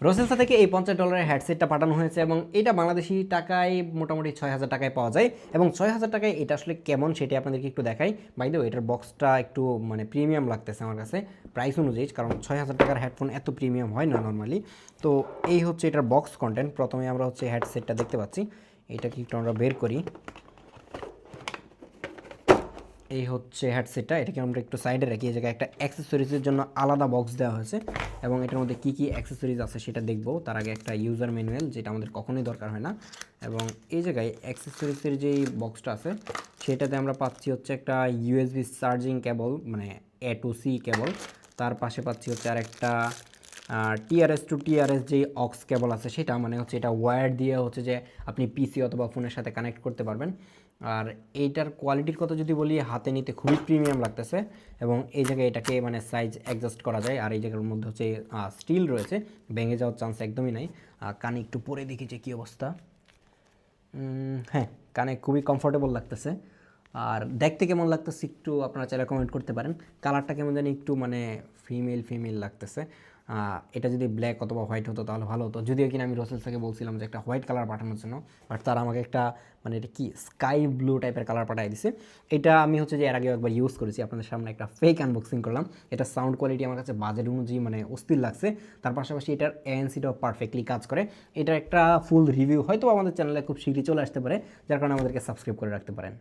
রোসেলসা থেকে এই $50 হেডসেটটা পাঠানো হয়েছে এবং এটা বাংলাদেশি টাকায় মোটামুটি 6,000 টাকায় পাওয়া যায় এবং 6,000 টাকায় এটা আসলে কেমন সেটা আপনাদেরকে একটু দেখাই। বাই দ্য ওয়ে এটার বক্সটা একটু মানে প্রিমিয়াম লাগতেছে আমার কাছে প্রাইস অনুযায়ী, কারণ 6,000 টাকার হেডফোন এত প্রিমিয়াম হয় না নর্মালি। তো এই হচ্ছে এটার বক্স কন্টেন্ট। প্রথমে আমরা হচ্ছে হেডসেটটা দেখতে পাচ্ছি, এটাকে একটু আমরা বের করি। এই হচ্ছে হেডসেটটা, এটাকে আমরা একটু সাইডে রাখি। এই জায়গায় একটা অ্যাক্সেসরিজের জন্য আলাদা বক্স দেওয়া হয়েছে এবং এটার মধ্যে কী কী অ্যাক্সেসরিজ আছে সেটা দেখবো। তার আগে একটা ইউজার ম্যানুয়াল, যেটা আমাদের কখনোই দরকার হয় না। এবং এই জায়গায় অ্যাক্সেসরিজের যেই বক্সটা আছে সেটাতে আমরা পাচ্ছি হচ্ছে একটা ইউএসবি চার্জিং কেবল, মানে A to C কেবল। তার পাশে পাচ্ছি হচ্ছে আর একটা টিআরএস টু টিআরএস যে অক্স কেবল আছে সেটা, মানে হচ্ছে এটা ওয়্যার দিয়ে হচ্ছে যে আপনি পিসি অথবা ফোনের সাথে কানেক্ট করতে পারবেন। আর এইটার কোয়ালিটির কথা যদি বলি, হাতে নিতে খুবই প্রিমিয়াম লাগতেছে এবং এই জায়গায় এটাকে মানে সাইজ অ্যাডজাস্ট করা যায়। আর এই জায়গার মধ্যে হচ্ছে স্টিল রয়েছে, ভেঙে যাওয়ার চান্স একদমই নাই। কানে একটু পরে দেখি যে কী অবস্থা। হ্যাঁ, কানে খুবই কমফোর্টেবল লাগতেছে। আর দেখতে কেমন লাগতেছে একটু আপনারা চাইলে কমেন্ট করতে পারেন। কালারটা কেমন জানি একটু মানে ফিমেল ফিমেল লাগতেছে। এটা যদি ব্ল্যাক অথবা হোয়াইট হতো তাহলে ভালো হতো, যদিও কিনা আমি রোসেলসাকে বলছিলাম যে একটা হোয়াইট কালার পাঠানোর জন্য, বাট তারা আমাকে একটা মানে এটা কি স্কাই ব্লু টাইপের কালার পাঠিয়ে দিছে। এটা আমি হচ্ছে যে এর আগেও একবার ইউজ করেছি, আপনাদের সামনে একটা ফেক আনবক্সিং করলাম। এটা সাউন্ড কোয়ালিটি আমার কাছে বাজেট অনুযায়ী মানে অস্থির লাগছে। তার পাশাপাশি এটার এএনসিটাও পারফেক্টলি কাজ করে। এটার একটা ফুল রিভিউ হয়তো আমাদের চ্যানেলে খুব শীঘ্রই চলে আসতে পারে, যার কারণে আমাদেরকে সাবস্ক্রাইব করে রাখতে পারেন।